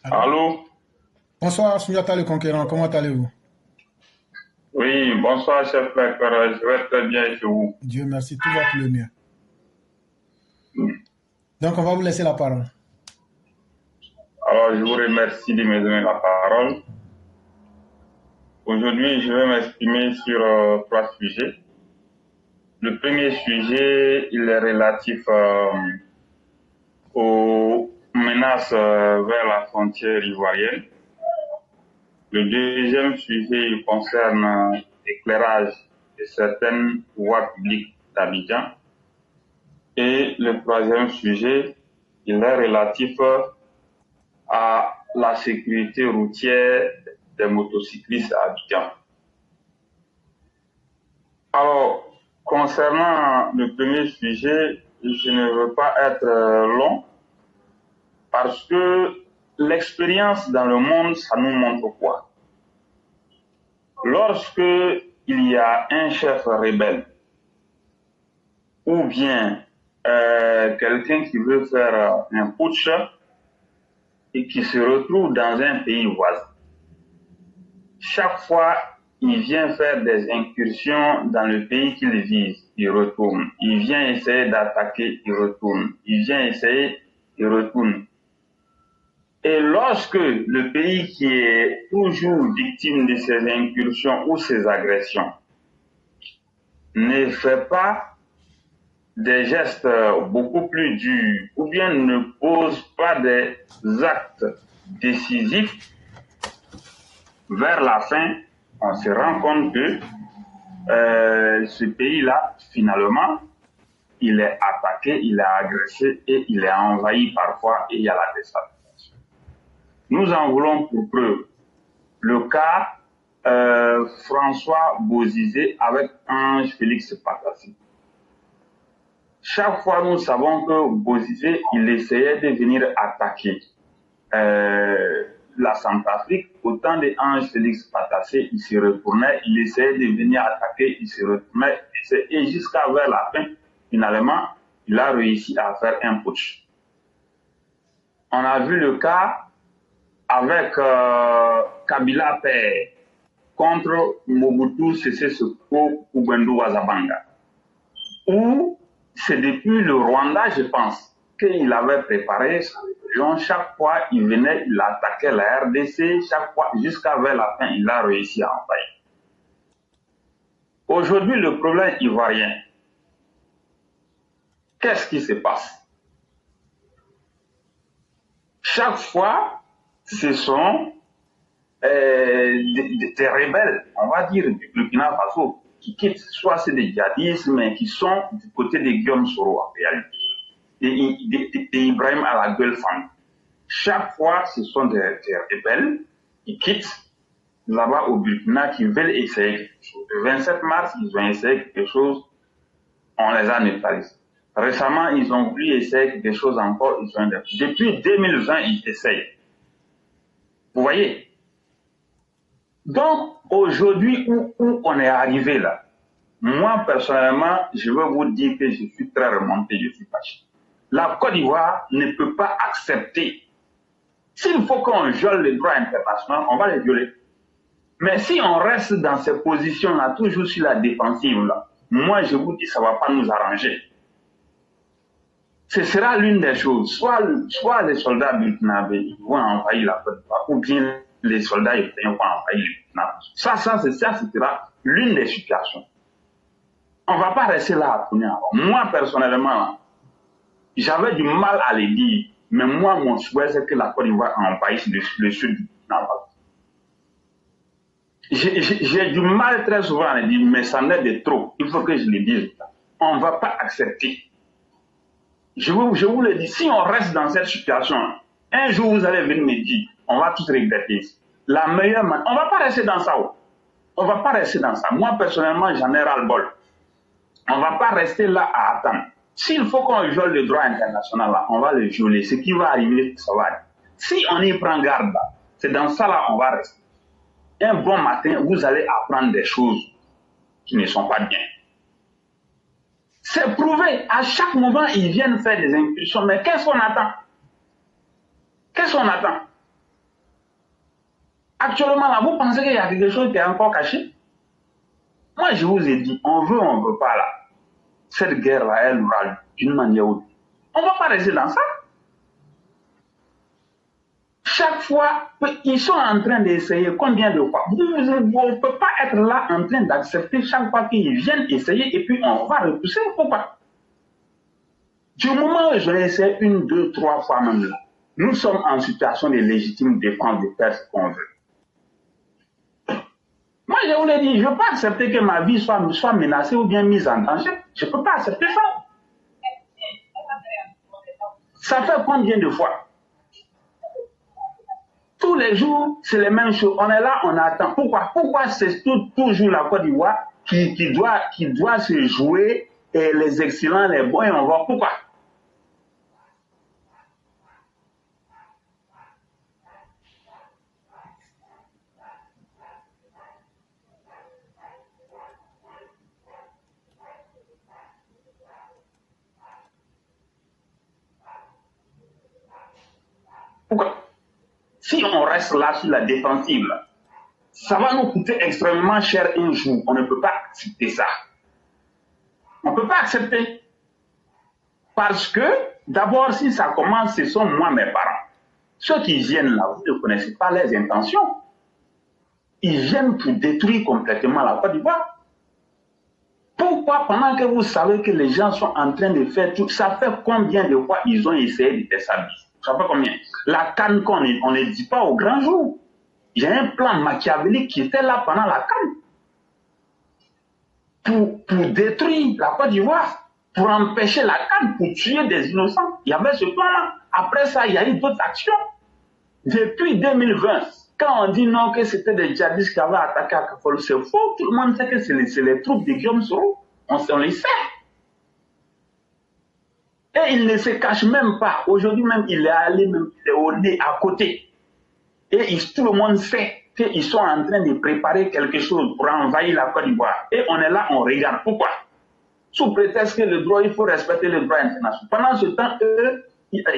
Allô? Allô? Bonsoir, Souyata le Conquérant, comment allez-vous? Oui, bonsoir, chef Bekara. Je vais très bien chez vous. Dieu merci, tout va pour le mieux. Donc, on va vous laisser la parole. Alors, je vous remercie de me donner la parole. Aujourd'hui, je vais m'exprimer sur trois sujets. Le premier sujet, il est relatif aux menaces vers la frontière ivoirienne. Le deuxième sujet, il concerne l'éclairage de certaines voies publiques d'Abidjan. Et le troisième sujet, il est relatif à la sécurité routière des motocyclistes à Abidjan. Alors, concernant le premier sujet, je ne veux pas être long parce que l'expérience dans le monde, ça nous montre quoi? Lorsque il y a un chef rebelle ou bien quelqu'un qui veut faire un putsch et qui se retrouve dans un pays voisin, chaque fois, il vient faire des incursions dans le pays qu'il vise, il retourne. Il vient essayer d'attaquer, il retourne. Il vient essayer, il retourne. Et lorsque le pays qui est toujours victime de ces incursions ou ces agressions ne fait pas des gestes beaucoup plus durs ou bien ne pose pas des actes décisifs, vers la fin, on se rend compte que ce pays-là, finalement, il est attaqué, il est agressé et il est envahi parfois et il y a la déstabilisation. Nous en voulons pour preuve le cas François Bozizé avec Ange Félix Patassi. Chaque fois, nous savons que Bozizé, il essayait de venir attaquer la Centrafrique, au temps de Ange Félix Patassé, il se retournait, il essayait de venir attaquer, il se retournait, et jusqu'à vers la fin, finalement, il a réussi à faire un putsch. On a vu le cas avec Kabila Père contre Mobutu Sese Seko Ubundu Wazabanga, où c'est depuis le Rwanda, je pense, qu'il avait préparé sa région. Chaque fois, il venait, il attaquait la RDC. Chaque fois, jusqu'à vers la fin, il a réussi à envahir. Aujourd'hui, le problème ivoirien, qu'est-ce qui se passe? Chaque fois, ce sont des rebelles, on va dire, du Burkina Faso, qui quittent, soit c'est des djihadistes, mais qui sont du côté de Guillaume Soro, en réalité. Et Ibrahim à la gueule femme. Chaque fois, ce sont des rebelles qui quittent là-bas au Burkina qui veulent essayer quelque chose. Le 27 mars, ils ont essayé quelque chose, on les a neutralisés. Récemment, ils ont voulu essayer quelque chose encore, ils ont depuis 2020, ils essayent. Vous voyez? Donc, aujourd'hui, où on est arrivé là, moi, personnellement, je veux vous dire que je suis très remonté, je suis fâché. La Côte d'Ivoire ne peut pas accepter. S'il faut qu'on viole les droits internationaux, on va les violer. Mais si on reste dans ces positions-là, toujours sur la défensive, là, moi, je vous dis, ça ne va pas nous arranger. Ce sera l'une des choses. Soit les soldats burkinabés vont envahir la Côte d'Ivoire, ou bien les soldats européens vont envahir le Burkina. Ça, sera l'une des situations. On ne va pas rester là à tourner encore. Moi, personnellement, j'avais du mal à le dire, mais moi, mon souhait, c'est que la Côte d'Ivoire envahisse le sud du Burkina. J'ai du mal très souvent à le dire, mais ça n'est de trop. Il faut que je le dise. On ne va pas accepter. Je vous le dis, si on reste dans cette situation, un jour vous allez venir me dire, on va tous regretter. La meilleure manière, on ne va pas rester dans ça. On ne va pas rester dans ça. Moi, personnellement, j'en ai ras-le-bol. On ne va pas rester là à attendre. S'il faut qu'on viole le droit international, là, on va le violer. Ce qui va arriver, ça va arriver. Si on y prend garde, là, c'est dans ça là on va rester. Un bon matin, vous allez apprendre des choses qui ne sont pas bien. C'est prouvé. À chaque moment, ils viennent faire des incursions. Mais qu'est-ce qu'on attend? Qu'est-ce qu'on attend? Actuellement, là, vous pensez qu'il y a quelque chose qui est encore caché? Moi, je vous ai dit, on veut ou on ne veut pas là. Cette guerre-là, elle aura d'une manière ou d'une autre. On ne va pas rester dans ça. Chaque fois, ils sont en train d'essayer combien de fois. On ne peut pas être là en train d'accepter chaque fois qu'ils viennent essayer et puis on va repousser. Pourquoi? Du moment où je l'ai essayé 1, 2, 3 fois même là, nous sommes en situation de légitime défense de faire ce qu'on veut. Moi, je vous l'ai dit, je ne veux pas accepter que ma vie soit menacée ou bien mise en danger. Je ne peux pas accepter ça. Ça fait combien de fois? Tous les jours, c'est les mêmes choses. On est là, on attend. Pourquoi c'est toujours la Côte d'Ivoire qui doit se jouer et les excellents, les bons, et on va. Pourquoi? Pourquoi? Si on reste là sur la défensive, ça va nous coûter extrêmement cher un jour. On ne peut pas accepter ça. On ne peut pas accepter. Parce que, d'abord, si ça commence, ce sont moi, mes parents. Ceux qui viennent là, vous ne connaissez pas les intentions. Ils viennent pour détruire complètement la Côte d'Ivoire. Pourquoi, pendant que vous savez que les gens sont en train de faire tout, ça fait combien de fois ils ont essayé de déshabiller? Ça fait combien? La canne on ne dit pas au grand jour. Il y a un plan machiavélique qui était là pendant la canne. Pour détruire la Côte d'Ivoire, pour empêcher la canne, pour tuer des innocents. Il y avait ce plan-là. Après ça, il y a eu d'autres actions. Depuis 2020, quand on dit non, que c'était des djihadistes qui avaient attaqué à Kafolo, c'est faux. Tout le monde sait que c'est les troupes de Guillaume Soro. On les sait. Et il ne se cache même pas. Aujourd'hui même, il est allé, même, il est au nez à côté. Et tout le monde sait qu'ils sont en train de préparer quelque chose pour envahir la Côte d'Ivoire. Et on est là, on regarde. Pourquoi? Sous prétexte que le droit, il faut respecter le droit international. Pendant ce temps, eux,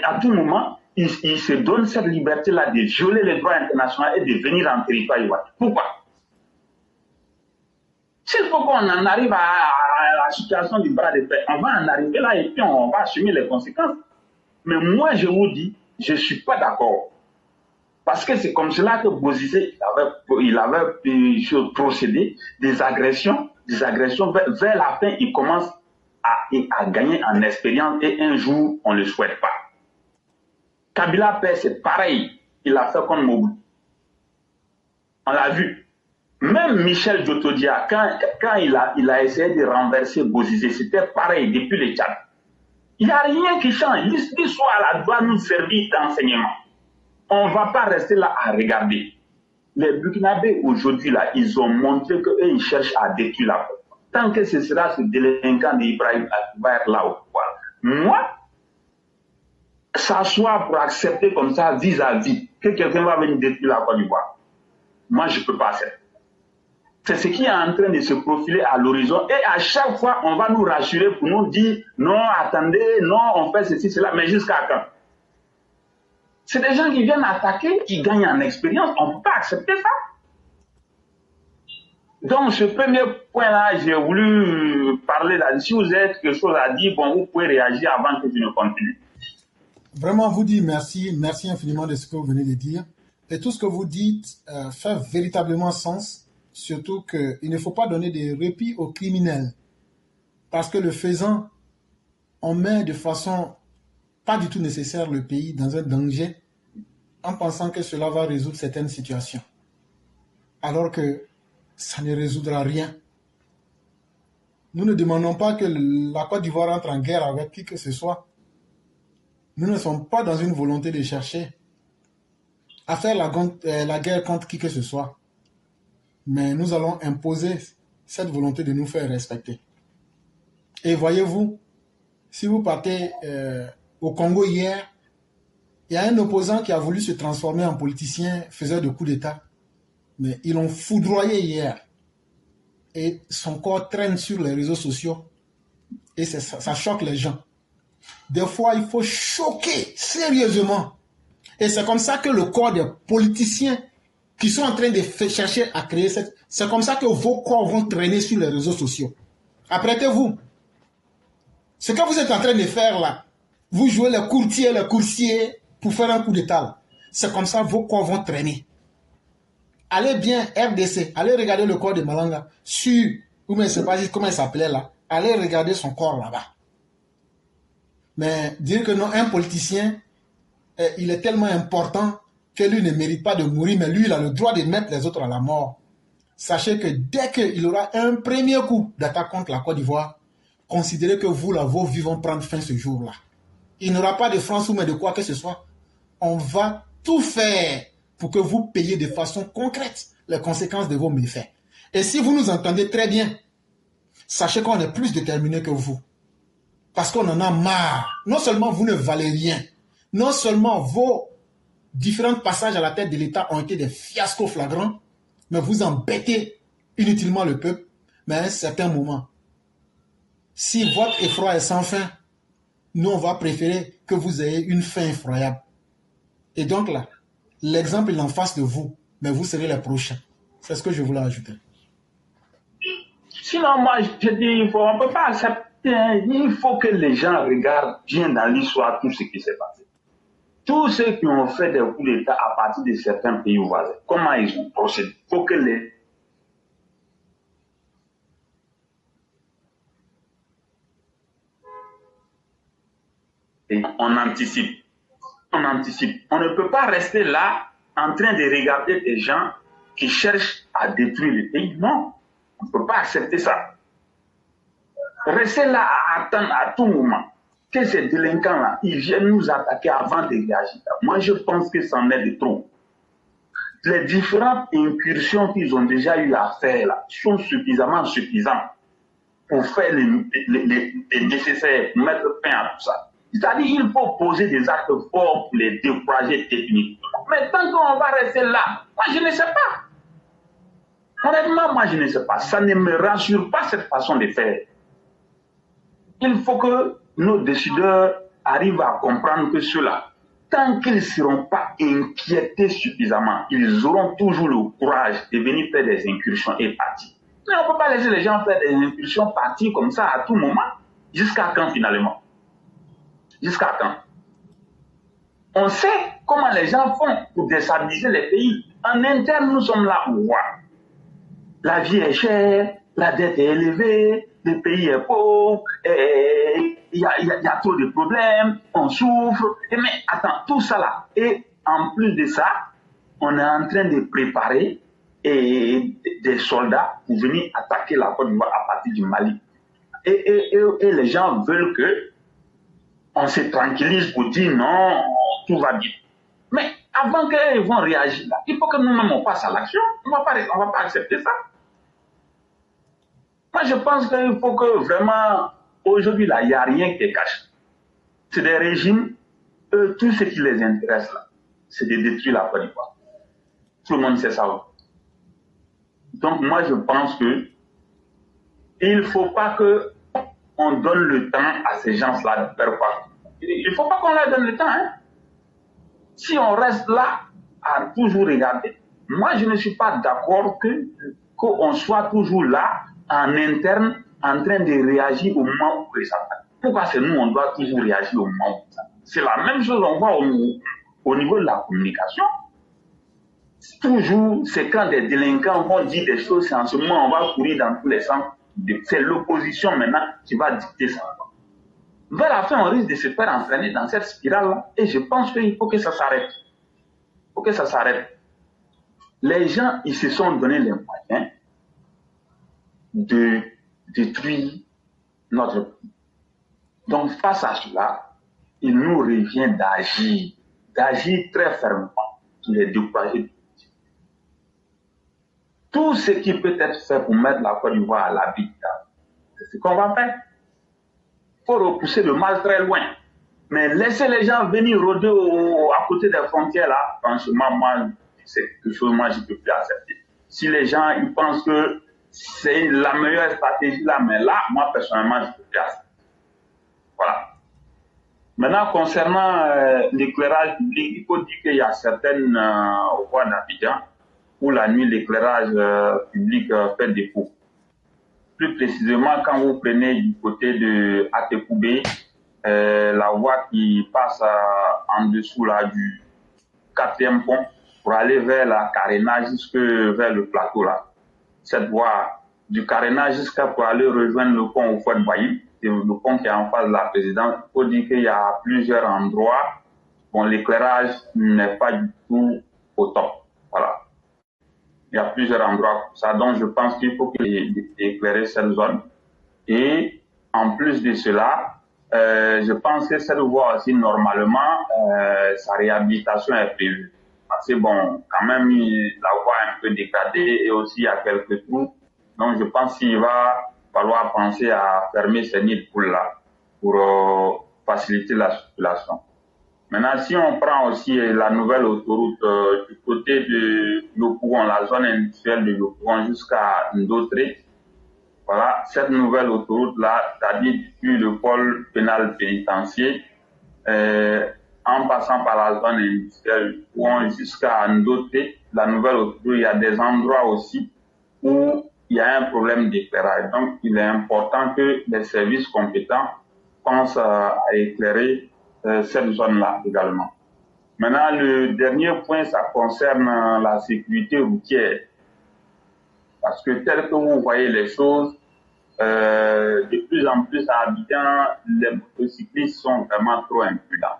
à tout moment, ils se donnent cette liberté-là de violer le droit international et de venir en territoire ivoirien. Pourquoi? S'il faut qu'on en arrive à la situation du bras de fer, on va en arriver là et puis on va assumer les conséquences. Mais moi, je vous dis, je ne suis pas d'accord. Parce que c'est comme cela que Bozizé il avait procédé des agressions vers la fin, il commence à gagner en expérience et un jour, on ne le souhaite pas. Kabila Père, c'est pareil. Il a fait comme Mobutu. On l'a vu. Même Michel Djotodia, quand il a essayé de renverser Bozizé, c'était pareil depuis le Tchad. Il n'y a rien qui change. L'histoire doit nous servir d'enseignement. On ne va pas rester là à regarder. Les Burkinabés, aujourd'hui, là, ils ont montré qu'eux, ils cherchent à détruire la Côte. Tant que ce sera ce délinquant d'Ibrahim qui va être là au pouvoir. Moi, s'asseoir pour accepter comme ça, vis-à-vis, que quelqu'un va venir détruire la Côte d'Ivoire. Moi, je ne peux pas accepter. C'est ce qui est en train de se profiler à l'horizon. Et à chaque fois, on va nous rassurer pour nous dire, non, attendez, non, on fait ceci, cela, mais jusqu'à quand? C'est des gens qui viennent attaquer, qui gagnent en expérience. On ne peut pas accepter ça. Donc, ce premier point-là, j'ai voulu parler là-dessus. Si vous avez quelque chose à dire, bon, vous pouvez réagir avant que je ne continue. Vraiment, vous dire merci. Merci infiniment de ce que vous venez de dire. Et tout ce que vous dites fait véritablement sens. Surtout qu'il ne faut pas donner de répit aux criminels. Parce que le faisant, on met de façon pas du tout nécessaire le pays dans un danger en pensant que cela va résoudre certaines situations. Alors que ça ne résoudra rien. Nous ne demandons pas que la Côte d'Ivoire entre en guerre avec qui que ce soit. Nous ne sommes pas dans une volonté de chercher à faire la guerre contre qui que ce soit. Mais nous allons imposer cette volonté de nous faire respecter. Et voyez-vous, si vous partez au Congo hier, il y a un opposant qui a voulu se transformer en politicien, faiseur de coups d'État. Mais ils l'ont foudroyé hier. Et son corps traîne sur les réseaux sociaux. Et ça choque les gens. Des fois, il faut choquer sérieusement. Et c'est comme ça que le corps des politiciens qui sont en train de chercher à créer cette... C'est comme ça que vos corps vont traîner sur les réseaux sociaux. Apprêtez-vous. Ce que vous êtes en train de faire là, vous jouez les coursiers pour faire un coup d'état. C'est comme ça vos corps vont traîner. Allez bien, RDC, allez regarder le corps de Malanga sur, ou je ne sais pas comment il s'appelait là, allez regarder son corps là-bas. Mais dire que non, un politicien, il est tellement important que lui ne mérite pas de mourir, mais lui, il a le droit de mettre les autres à la mort. Sachez que dès qu'il aura un premier coup d'attaque contre la Côte d'Ivoire, considérez que vous, là, vos vies vont prendre fin ce jour-là. Il n'y aura pas de France ou mais de quoi que ce soit. On va tout faire pour que vous payiez de façon concrète les conséquences de vos méfaits. Et si vous nous entendez très bien, sachez qu'on est plus déterminés que vous. Parce qu'on en a marre. Non seulement vous ne valez rien, non seulement vos différents passages à la tête de l'État ont été des fiascos flagrants, mais vous embêtez inutilement le peuple. Mais à un certain moment, si votre effroi est sans fin, nous on va préférer que vous ayez une fin effroyable. Et donc là, l'exemple est en face de vous, mais vous serez les prochains. C'est ce que je voulais ajouter. Sinon, moi, je dis, on ne peut pas accepter. Il faut que les gens regardent bien dans l'histoire tout ce qui s'est passé. Tous ceux qui ont fait des coups d'État à partir de certains pays voisins, comment ils ont procédé. Il faut que les... Et on anticipe. On anticipe. On ne peut pas rester là en train de regarder des gens qui cherchent à détruire le pays. Non, on ne peut pas accepter ça. Rester là à attendre à tout moment que ces délinquants-là, ils viennent nous attaquer avant de réagir. Moi, je pense que c'en est de trop. Les différentes incursions qu'ils ont déjà eu à faire là sont suffisamment suffisantes pour faire les nécessaires, pour mettre fin à tout ça. C'est-à-dire qu'il faut poser des actes forts pour les décourager techniquement. Mais tant qu'on va rester là, moi je ne sais pas. Honnêtement, moi je ne sais pas. Ça ne me rassure pas cette façon de faire. Il faut que nos décideurs arrivent à comprendre que ceux-là, tant qu'ils ne seront pas inquiétés suffisamment, ils auront toujours le courage de venir faire des incursions et partir. Mais on ne peut pas laisser les gens faire des incursions, partir comme ça à tout moment. Jusqu'à quand finalement? Jusqu'à quand? On sait comment les gens font pour déstabiliser les pays. En interne, nous sommes là où voir. La vie est chère, la dette est élevée, le pays est pauvre, il y a trop de problèmes, on souffre. Mais attends, tout ça là. Et en plus de ça, on est en train de préparer des soldats pour venir attaquer la Côte d'Ivoire à partir du Mali. Et les gens veulent que on se tranquillise pour dire non, tout va bien. Mais avant qu'ils vont réagir là, il faut que nous-mêmes on passe à l'action. On ne va pas accepter ça. Moi, je pense qu'il faut que vraiment, aujourd'hui, là, il n'y a rien qui est caché. C'est des régimes, tout ce qui les intéresse, là, c'est de détruire la Côte d'Ivoire. Tout le monde sait ça. Donc, moi, je pense que il ne faut pas qu'on donne le temps à ces gens-là de faire quoi. Il ne faut pas qu'on leur donne le temps. Hein. Si on reste là à toujours regarder, moi, je ne suis pas d'accord qu'on soit toujours là en interne, en train de réagir au moment où ça passe. Pourquoi c'est nous, on doit toujours réagir au moment où ça passe? C'est la même chose, on voit au niveau de la communication. Toujours, c'est quand des délinquants vont dire des choses, c'est en ce moment, on va courir dans tous les sens. C'est l'opposition maintenant qui va dicter ça. Vers la fin, on risque de se faire entraîner dans cette spirale-là. Et je pense qu'il faut que ça s'arrête. Il faut que ça s'arrête. Les gens, ils se sont donné les moyens de détruire notre pays. Donc, face à cela, il nous revient d'agir très fermement pour les décourager. Tout ce qui peut être fait pour mettre la Côte d'Ivoire à l'abri, c'est ce qu'on va faire. Il faut repousser le mal très loin. Mais laisser les gens venir rôder à côté des frontières, là, franchement, moi, c'est quelque chose que je ne peux plus accepter. Si les gens ils pensent que c'est la meilleure stratégie là, mais là, moi, personnellement, je ne peux plus accepter. Voilà. Maintenant, concernant l'éclairage public, il faut dire qu'il y a certaines voies d'Abidjan où la nuit l'éclairage public fait défaut. Plus précisément, quand vous prenez du côté de Atekoubé, la voie qui passe en dessous là, du 4e pont pour aller vers la carénage jusque vers le plateau là. Cette voie du carénage jusqu'à pour aller rejoindre le pont au Fouet Bailly, c'est le pont qui est en face de la présidence. Il faut dire qu'il y a plusieurs endroits où l'éclairage n'est pas du tout au top. Voilà. Il y a plusieurs endroits comme ça, donc je pense qu'il faut éclairer cette zone. Et en plus de cela, je pense que cette voie aussi, normalement, sa réhabilitation est prévue. Parce que bon, quand même, la voie est un peu dégradée et aussi il y a quelques trous. Donc je pense qu'il va falloir penser à fermer ces nids de poules là pour faciliter la circulation. Maintenant, si on prend aussi la nouvelle autoroute du côté de Yopougon, la zone industrielle de Yopougon jusqu'à Ndotré, voilà, cette nouvelle autoroute-là, c'est-à-dire depuis le pôle pénal pénitentiaire, en passant par la zone industrielle jusqu'à Ndotré, la nouvelle autoroute, il y a des endroits aussi où il y a un problème d'éclairage. Donc, il est important que les services compétents pensent à éclairer cette zone-là également. Maintenant, le dernier point, ça concerne la sécurité routière. Parce que tel que vous voyez les choses, de plus en plus à Abidjan, les motocyclistes sont vraiment trop imprudents.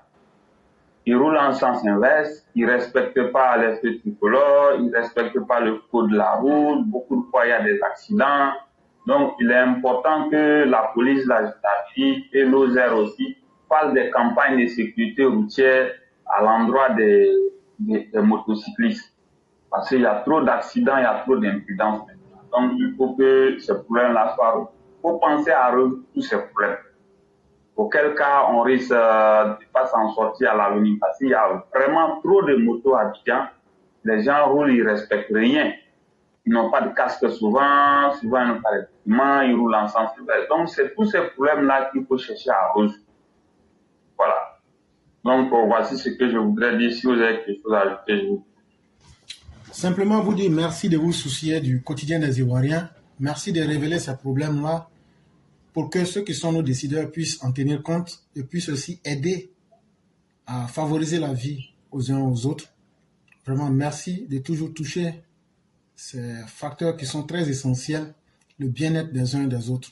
Ils roulent en sens inverse, ils ne respectent pas les feux tricolores, ils ne respectent pas le code de la route, beaucoup de fois il y a des accidents. Donc il est important que la police, la gendarmerie et l'OSER aussi fassent des campagnes de sécurité routière à l'endroit des motocyclistes. Parce qu'il y a trop d'accidents, il y a trop d'imprudence. Donc il faut que ce problème-là soit... Il faut penser à résoudre tous ces problèmes. Auquel cas, on risque de ne pas s'en sortir à l'avenir. Parce qu'il y a vraiment trop de motos à Abidjan. Les gens roulent, ils ne respectent rien. Ils n'ont pas de casque souvent ils n'ont pas d'équipement, ils roulent en sens inverse. Donc, c'est tous ces problèmes-là qu'il faut chercher à résoudre. Voilà. Donc, voici ce que je voudrais dire. Si vous avez quelque chose à ajouter, je vous... Simplement vous dire merci de vous soucier du quotidien des Ivoiriens. Merci de révéler ces problèmes-là pour que ceux qui sont nos décideurs puissent en tenir compte et puissent aussi aider à favoriser la vie aux uns aux autres. Vraiment, merci de toujours toucher ces facteurs qui sont très essentiels, le bien-être des uns et des autres.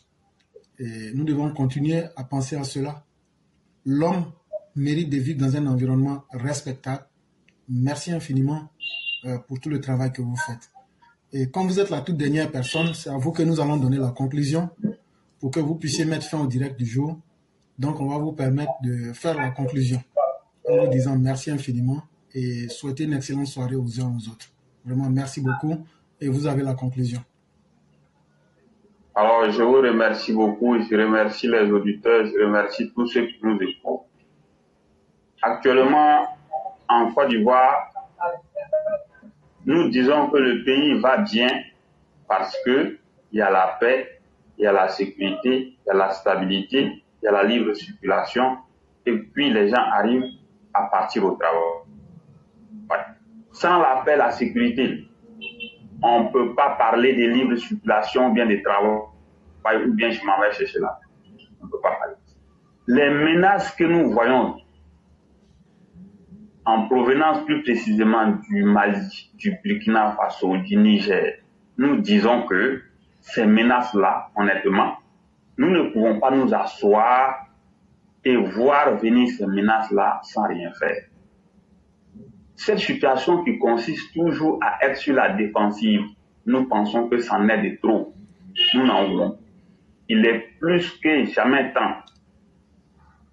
Et nous devons continuer à penser à cela. L'homme mérite de vivre dans un environnement respectable. Merci infiniment pour tout le travail que vous faites. Et comme vous êtes la toute dernière personne, c'est à vous que nous allons donner la conclusion pour que vous puissiez mettre fin au direct du jour. Donc, on va vous permettre de faire la conclusion en vous disant merci infiniment et souhaiter une excellente soirée aux uns aux autres. Vraiment, merci beaucoup et vous avez la conclusion. Alors, je vous remercie beaucoup, je remercie les auditeurs, je remercie tous ceux qui nous écoutent. Actuellement, en Côte d'Ivoire, nous disons que le pays va bien parce que il y a la paix, il y a la sécurité, il y a la stabilité, il y a la libre circulation, et puis les gens arrivent à partir au travail. Sans la paix, la sécurité, on ne peut pas parler de libre circulation ou bien de travail, ou bien je m'en vais chercher là. On ne peut pas parler. Les menaces que nous voyons en provenance plus précisément du Mali, du Burkina Faso, du Niger, nous disons que ces menaces-là, honnêtement, nous ne pouvons pas nous asseoir et voir venir ces menaces-là sans rien faire. Cette situation qui consiste toujours à être sur la défensive, nous pensons que c'en est de trop. Nous n'en voulons. Il est plus que jamais temps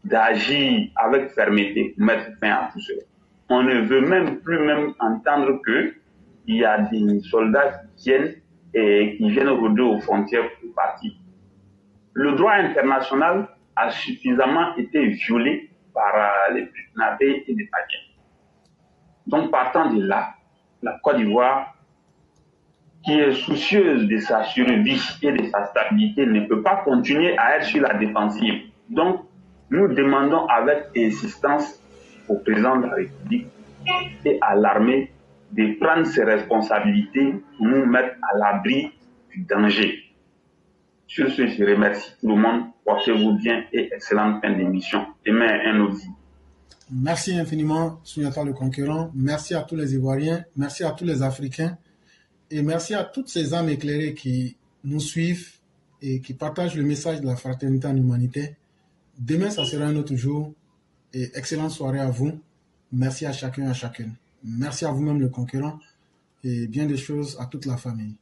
d'agir avec fermeté pour mettre fin à tout cela. On ne veut même plus entendre qu'il y a des soldats qui viennent rôder aux frontières pour partir. Le droit international a suffisamment été violé par les Burkinabés et les Maliens. Donc, partant de là, la Côte d'Ivoire, qui est soucieuse de sa survie et de sa stabilité, ne peut pas continuer à être sur la défensive. Donc, nous demandons avec insistance au président de la République et à l'armée de prendre ses responsabilités pour nous mettre à l'abri du danger. Sur ce, je remercie tout le monde. Portez-vous bien et excellente fin d'émission. Demain, un autre jour. Merci infiniment, Souniata le Conquérant. Merci à tous les Ivoiriens. Merci à tous les Africains. Et merci à toutes ces âmes éclairées qui nous suivent et qui partagent le message de la fraternité en humanité. Demain, ça sera un autre jour. Et excellente soirée à vous. Merci à chacun et à chacune. Merci à vous-même le Conquérant. Et bien des choses à toute la famille.